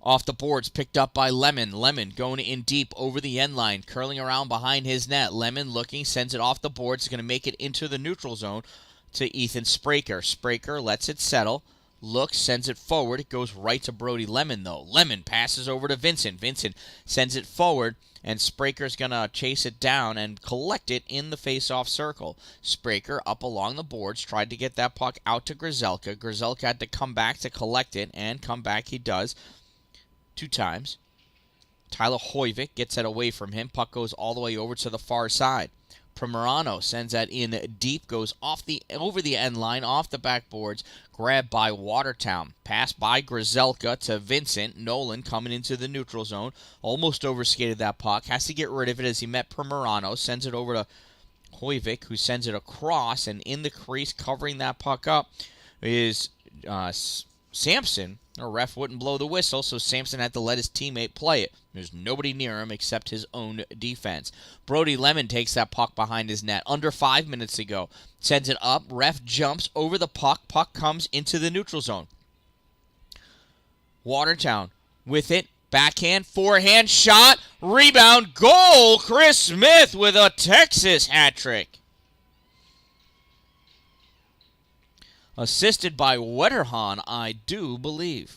Off the boards. Picked up by Lemon. Lemon going in deep over the end line. Curling around behind his net. Lemon looking. Sends it off the boards. Is going to make it into the neutral zone to Ethan Spraker. Spraker lets it settle. Looks, sends it forward. It goes right to Brody Lemon, though. Lemon passes over to Vincent. Vincent sends it forward, and Spraker's going to chase it down and collect it in the face-off circle. Spraker up along the boards, tried to get that puck out to Grzelka. Grzelka had to come back to collect it, and come back he does 2 times. Tyler Hoivik gets it away from him. Puck goes all the way over to the far side. Primerano sends that in deep, goes over the end line, off the backboards, grabbed by Watertown. Pass by Grzelka to Vincent. Nolan coming into the neutral zone. Almost overskated that puck. Has to get rid of it as he met Primerano. Sends it over to Hoivik, who sends it across, and in the crease covering that puck up is Sampson. A ref wouldn't blow the whistle, so Sampson had to let his teammate play it. There's nobody near him except his own defense. Brody Lemon takes that puck behind his net under 5 minutes ago. Sends it up. Ref jumps over the puck. Puck comes into the neutral zone. Watertown with it. Backhand, forehand, shot, rebound, goal! Chris Smith with a Texas hat trick. Assisted by Wetterhahn, I do believe.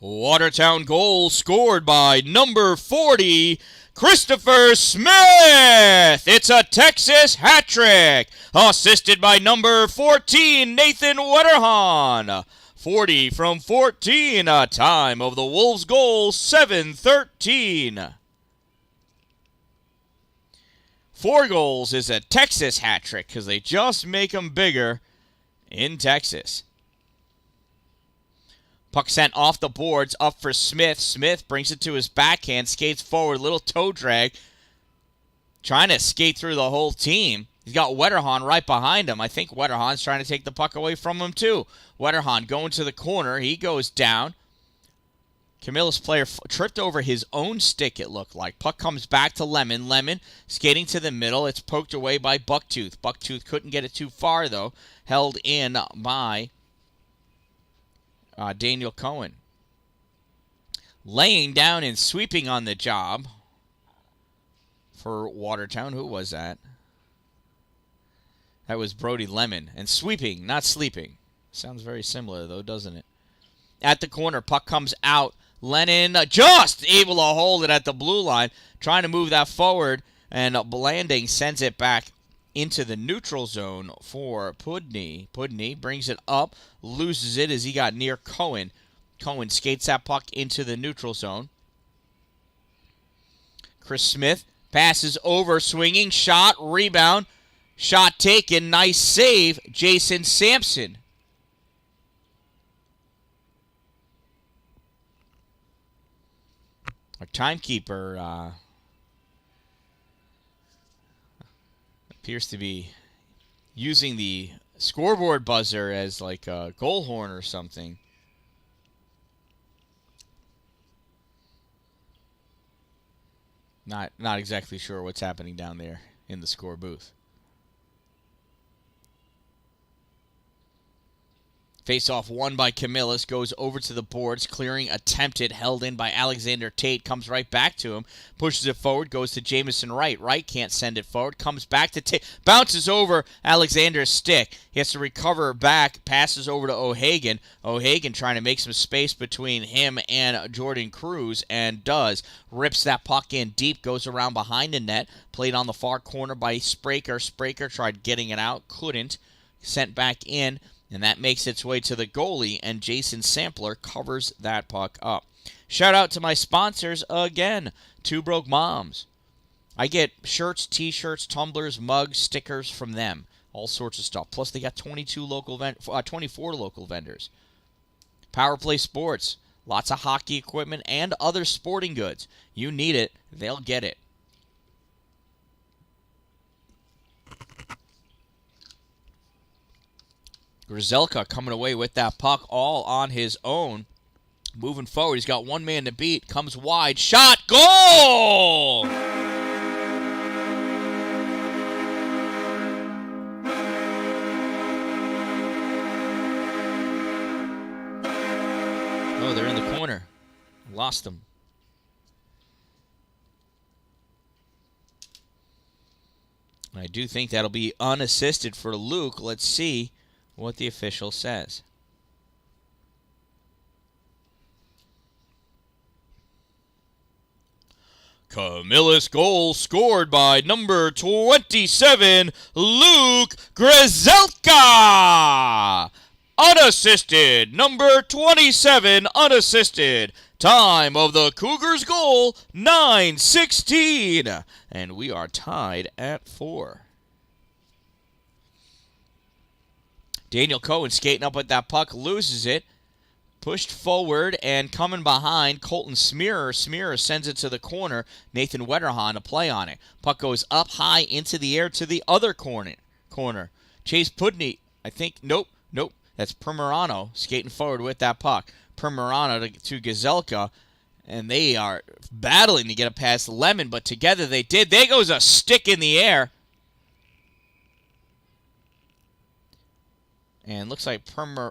Watertown goal scored by number 40, Christopher Smith. It's a Texas hat trick. Assisted by number 14, Nathan Wetterhahn. 40 from 14. A time of the Wolves' goal, 7:13. 4 goals is a Texas hat trick because they just make them bigger in Texas. Puck sent off the boards, up for Smith. Smith brings it to his backhand, skates forward, little toe drag. Trying to skate through the whole team. He's got Wetterhahn right behind him. I think Wetterhahn's trying to take the puck away from him too. Wetterhahn going to the corner. He goes down. Camillus player tripped over his own stick, it looked like. Puck comes back to Lemon. Lemon skating to the middle. It's poked away by Bucktooth. Bucktooth couldn't get it too far, though. Held in by Daniel Cohen. Laying down and sweeping on the job for Watertown. Who was that? That was Brody Lemon. And sweeping, not sleeping. Sounds very similar, though, doesn't it? At the corner, puck comes out. Lennon just able to hold it at the blue line. Trying to move that forward. And Blanding sends it back into the neutral zone for Pudney. Pudney brings it up, loses it as he got near Cohen. Cohen skates that puck into the neutral zone. Chris Smith passes over, swinging, shot, rebound, shot taken, nice save, Jason Sampson. Our timekeeper appears to be using the scoreboard buzzer as like a goal horn or something. Not exactly sure what's happening down there in the score booth. Face-off won by Camillus, goes over to the boards, clearing attempted, held in by Alexander Tate, comes right back to him, pushes it forward, goes to Jamison Wright. Wright can't send it forward, comes back to Tate, bounces over Alexander's stick. He has to recover back, passes over to O'Hagan. O'Hagan trying to make some space between him and Jordan Cruz, and does. Rips that puck in deep, goes around behind the net, played on the far corner by Spraker. Spraker tried getting it out, couldn't, sent back in. And that makes its way to the goalie, and Jason Sampler covers that puck up. Shout out to my sponsors again, Two Broke Moms. I get shirts, t-shirts, tumblers, mugs, stickers from them. All sorts of stuff. Plus, they got 24 local vendors. Power Play Sports. Lots of hockey equipment and other sporting goods. You need it, they'll get it. Grzelka coming away with that puck all on his own. Moving forward, he's got one man to beat. Comes wide. Shot. Goal! Oh, they're in the corner. Lost them. I do think that'll be unassisted for Luke. Let's see what the official says. Camillus goal scored by number 27, Luke Grzelka. Unassisted, number 27, unassisted. Time of the Cougars goal, 9:16. And we are tied at 4. Daniel Cohen skating up with that puck, loses it. Pushed forward and coming behind, Colton Smearer. Smearer sends it to the corner. Nathan Wetterhahn to play on it. Puck goes up high into the air to the other corner. Chase Pudney, I think, nope. That's Primerano skating forward with that puck. Primerano to Grzelka, and they are battling to get it past Lemon, but together they did. There goes a stick in the air. And looks like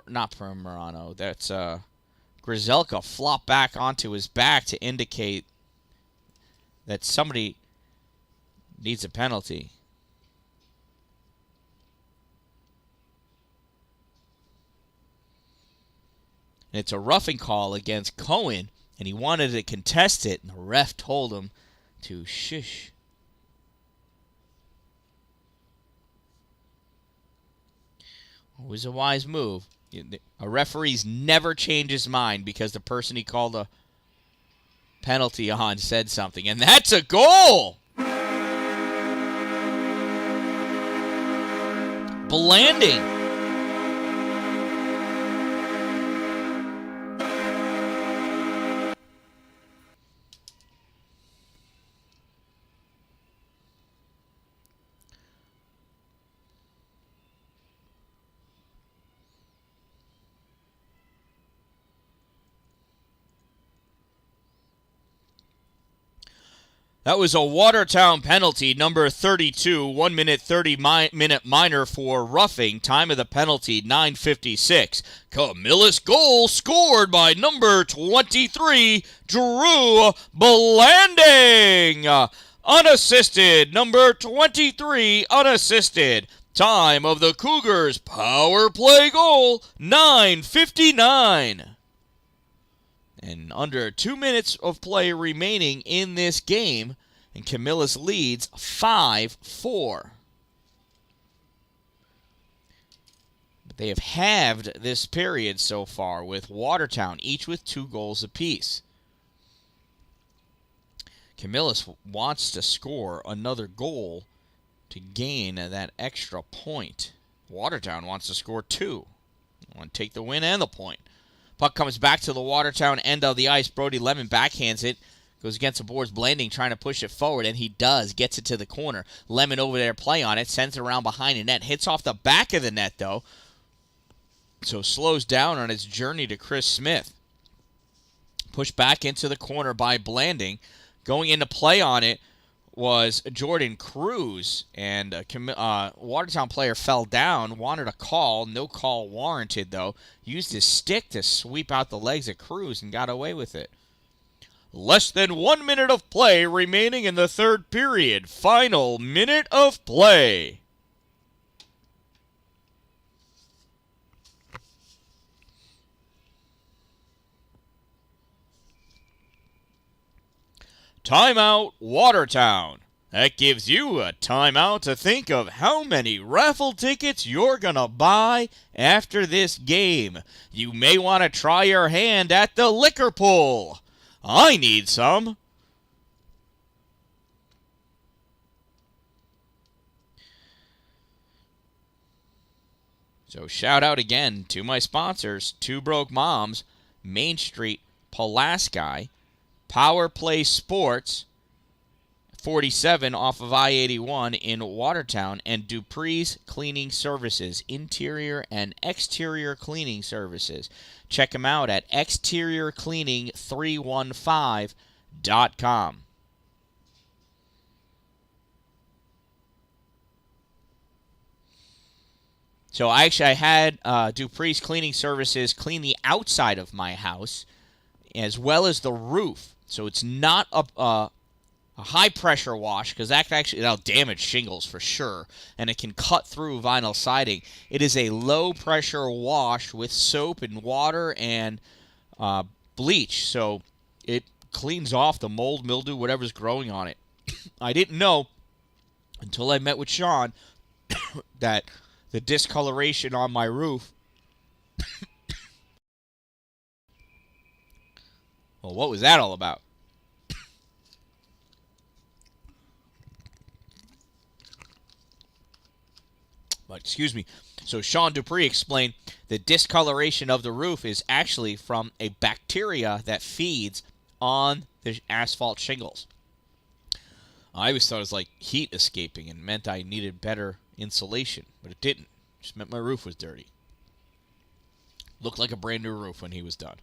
not Primerano. That's Grzelka flopped back onto his back to indicate that somebody needs a penalty. And it's a roughing call against Cohen, and he wanted to contest it, and the ref told him to shush. It was a wise move. A referee's never changed his mind because the person he called a penalty on said something. And that's a goal! Blanding. That was a Watertown penalty, number 32, 1 minute 30-minute minor for roughing. Time of the penalty, 9:56. Camillus goal scored by number 23, Drew Blanding. Unassisted, number 23, unassisted. Time of the Cougars power play goal, 9:59. And under 2 minutes of play remaining in this game, and Camillus leads 5-4. But they have halved this period so far with Watertown, each with 2 goals apiece. Camillus wants to score another goal to gain that extra point. Watertown wants to score 2. They want to take the win and the point. Puck comes back to the Watertown end of the ice. Brody Lemon backhands it. Goes against the boards. Blanding trying to push it forward, and he does. Gets it to the corner. Lemon over there play on it. Sends it around behind the net. Hits off the back of the net, though. So slows down on its journey to Chris Smith. Pushed back into the corner by Blanding. Going into play on it was Jordan Cruz, and a Watertown player fell down, wanted a call. No call warranted, though. Used his stick to sweep out the legs of Cruz and got away with it. Less than 1 minute of play remaining in the third period. Final minute of play. Timeout, Watertown. That gives you a timeout to think of how many raffle tickets you're going to buy after this game. You may want to try your hand at the liquor pull. I need some. So shout out again to my sponsors, Two Broke Moms, Main Street, Pulaski, Power Play Sports, 47 off of I-81 in Watertown, and Dupree's Cleaning Services, interior and exterior cleaning services. Check them out at exteriorcleaning315.com. So I had Dupree's Cleaning Services clean the outside of my house as well as the roof. So it's not a high-pressure wash, because that'll damage shingles for sure, and it can cut through vinyl siding. It is a low-pressure wash with soap and water and bleach, so it cleans off the mold, mildew, whatever's growing on it. I didn't know until I met with Sean that the discoloration on my roof well, what was that all about? But excuse me. So Sean Dupree explained the discoloration of the roof is actually from a bacteria that feeds on the asphalt shingles. I always thought it was like heat escaping and meant I needed better insulation, but it didn't. It just meant my roof was dirty. Looked like a brand new roof when he was done.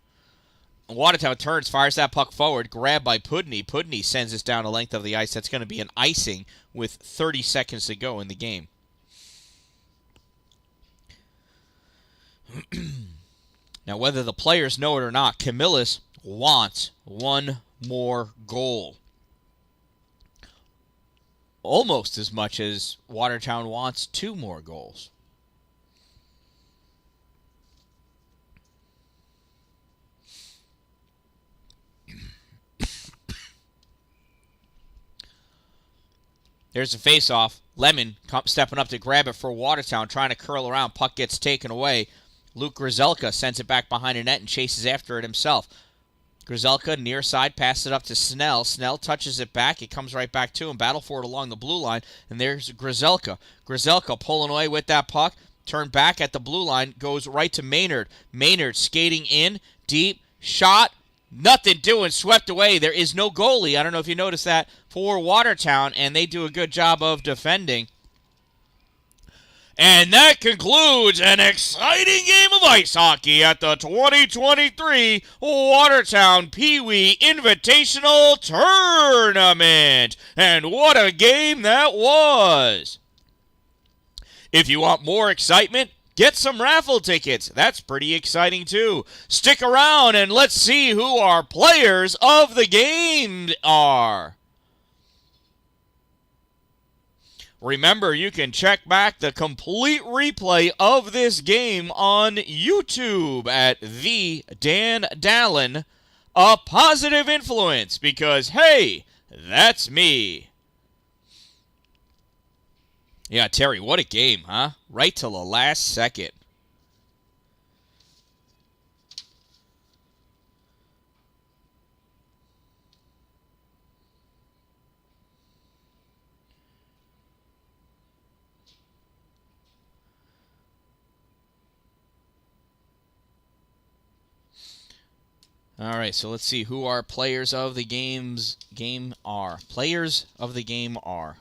Watertown turns, fires that puck forward, grabbed by Pudney. Pudney sends us down the length of the ice. That's going to be an icing with 30 seconds to go in the game. Now, whether the players know it or not, Camillus wants one more goal. Almost as much as Watertown wants 2 more goals. There's a face-off. Lemon stepping up to grab it for Watertown, trying to curl around. Puck gets taken away. Luke Grzelka sends it back behind the net and chases after it himself. Grzelka, near side, passes it up to Snell. Snell touches it back. It comes right back to him. Battle for it along the blue line. And there's Grzelka. Grzelka pulling away with that puck. Turned back at the blue line. Goes right to Maynard. Maynard skating in. Deep. Shot. Nothing doing. Swept away. There is no goalie. I don't know if you noticed that for Watertown. And they do a good job of defending. And that concludes an exciting game of ice hockey at the 2023 Watertown Pee Wee Invitational Tournament. And what a game that was! If you want more excitement, get some raffle tickets. That's pretty exciting too. Stick around and let's see who our players of the game are. Remember, you can check back the complete replay of this game on YouTube at the Dan-Dalin, a positive influence, because, hey, that's me. Yeah, Terry, what a game, huh? Right till the last second. All right, so let's see who our players of the game are. Players of the game are.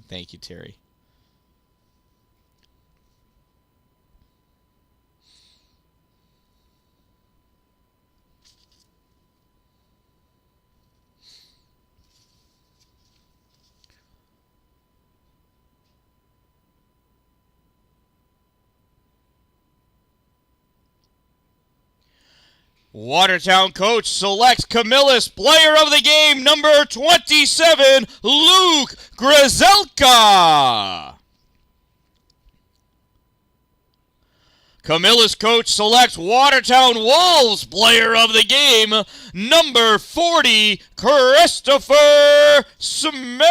Thank you, Terry. Watertown coach selects Camillus player of the game, number 27, Luke Grzelka. Camillus coach selects Watertown Wolves player of the game, number 40, Christopher Smith.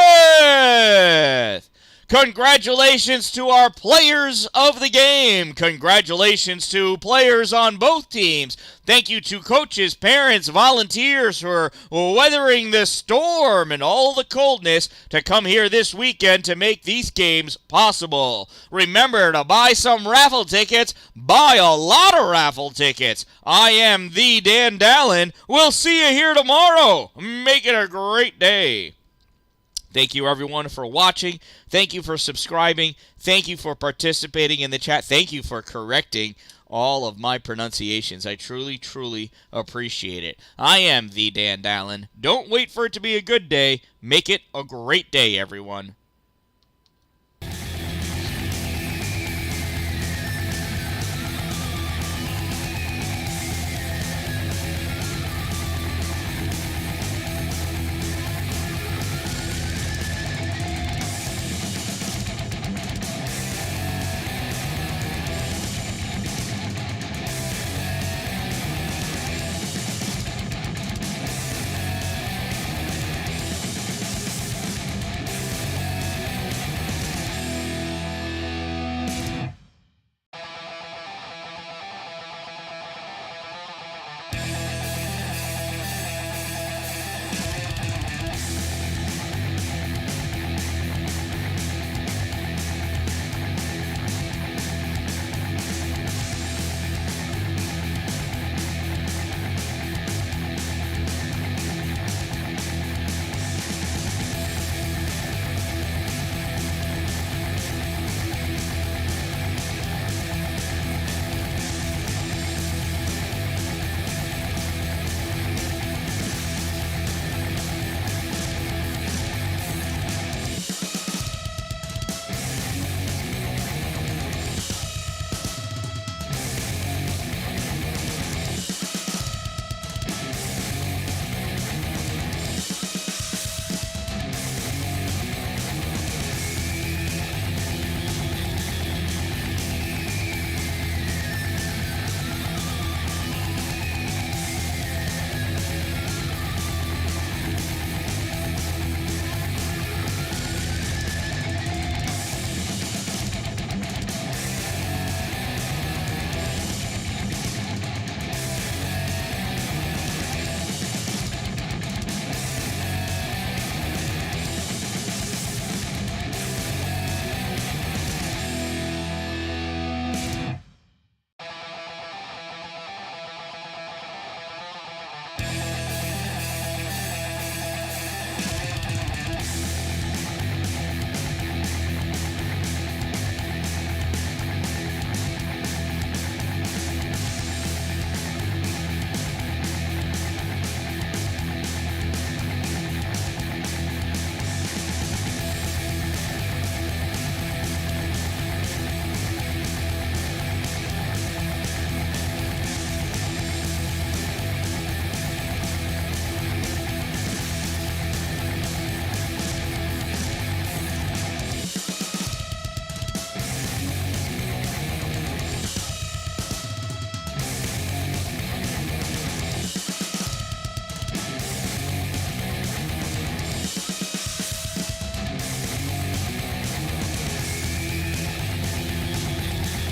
Congratulations to our players of the game. Congratulations to players on both teams. Thank you to coaches, parents, volunteers for weathering the storm and all the coldness to come here this weekend to make these games possible. Remember to buy some raffle tickets. Buy a lot of raffle tickets. I am the Dan-Dalin. We'll see you here tomorrow. Make it a great day. Thank you, everyone, for watching. Thank you for subscribing. Thank you for participating in the chat. Thank you for correcting all of my pronunciations. I truly, truly appreciate it. I am the Dan-Dalin. Don't wait for it to be a good day. Make it a great day, everyone.